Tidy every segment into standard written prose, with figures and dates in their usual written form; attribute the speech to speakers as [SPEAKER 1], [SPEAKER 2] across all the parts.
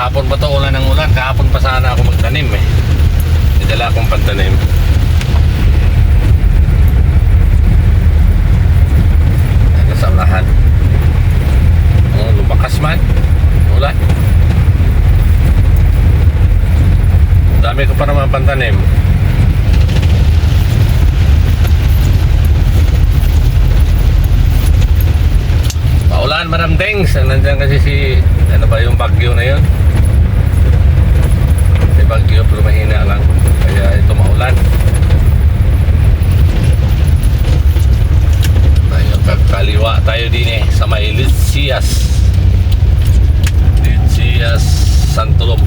[SPEAKER 1] Kahapon pa to ulan ng ulan. Kahapon pa sana ako magtanim eh. Nidala akong pantanim. Kasalahan. Oh, lumakas man. Ulan. Dami ko pa naman pantanim. Paulan, Madam Dengs. Nandiyan kasi si, ano ba yung bagyo na yun? May bagyo pero mahina lang. Kaya ito maulan. Tayo, kaliwa tayo din eh sa may Litsias. Litsias Santolop.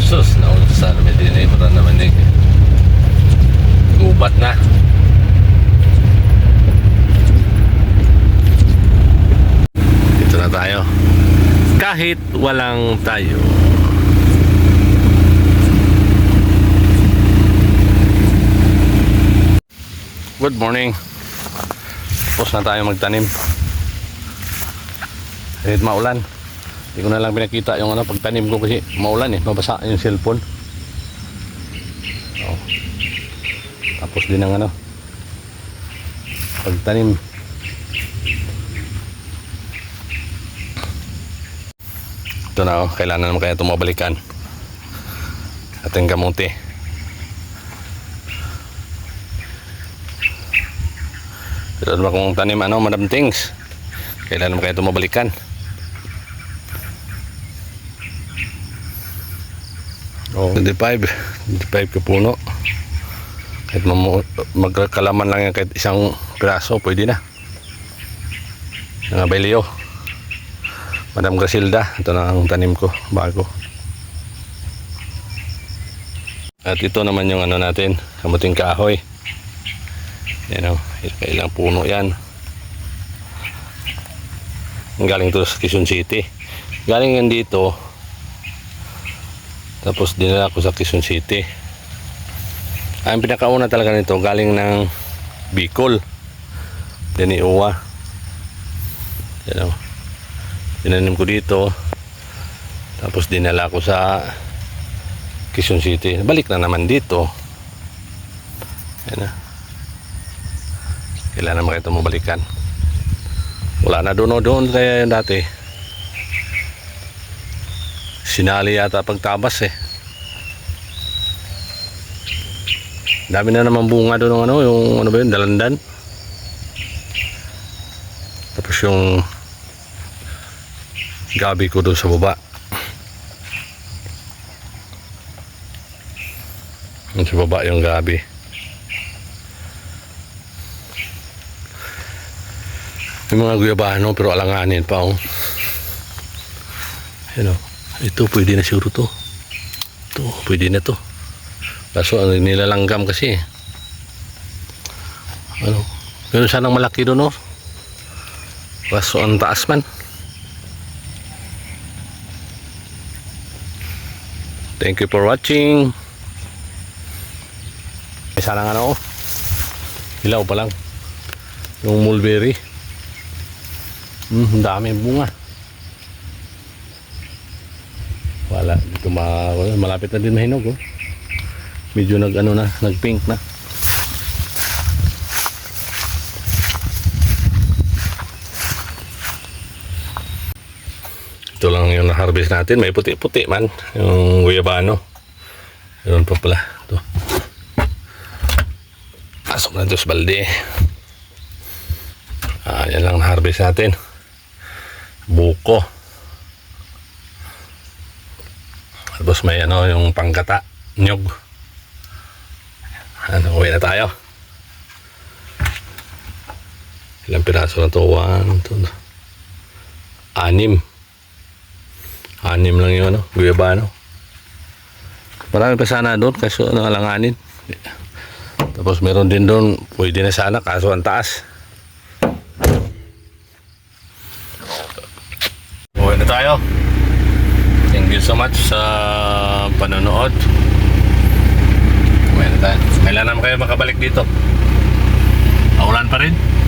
[SPEAKER 1] Sus, nautusan naman din eh. Mura naman din. Gubat na. Dito na tayo. Kahit walang tayo. Good morning. Tapos na tayo magtanim. Kahit maulan. Hindi ko na lang pinakita yung ano pagtanim ko kasi maulan eh, mabasa yung cellphone. Oh. Tapos din ang ano pagtanim. Ito na oh, kailangan naman kaya tumabalikan ating kamuti. Pero naman kung tanim ano, Madam Things, kailangan naman kaya tumabalikan. Oh, 25 ka puno. Kahit magkakalaman lang yan, kahit isang piraso pwede na. Yung abelio, Madam Grasilda, ito na ang tanim ko bago. At ito naman yung ano natin, kamuting kahoy. Yan o, kailang puno yan. Galing to sa Quezon City. Galing yan dito. Tapos dinala ko sa Quezon City. Ang pinakauna talaga nito galing ng Bicol, Diniuwa. Yan o, tinanim ko dito. Tapos dinala ko sa Quezon City. Balik na naman dito. Yan na. Kailangan naman kayo mabalikan. Wala na doon kaya yun dati. Sinali yata pagtabas eh. Dami na naman bunga doon ng ano, yung ano ba yun, dalandan. Tapos yung gabi ko doon sa baba. Yung sa baba yung gabi. Yung mga guyabano pero alanganin pa oh. Yan oh. Ito pwede na siguro to. Ito pwede na to. Kaso ano, nilalanggam kasi. Ano? Meron sanang malaki doon, no? Kaso ang taas man. Thank you for watching. Isa lang ano, hilaw pa lang. Yung mulberry. Dami bunga. Wala, dito malapit na din mahinog oh. Medyo nag-pink na. Ito lang yung na-harvest natin, may puti-puti man yung guyabano. Meron pa pala ito. Pasok na ito sa balde. Yan lang na-harvest natin. Buko. Tapos may ano yung panggata, nyog. Ano, uwi na tayo. Ilang piraso na to? 1, 2, 6. 6 lang yung ano, guyabano. Marami pa sana doon kaso nalanganin. Tapos meron din doon, pwede na sana kaso ang taas. Uwi na tayo. Thank you so much sa panonood. Kailan naman kayo makabalik dito? Umulan pa rin.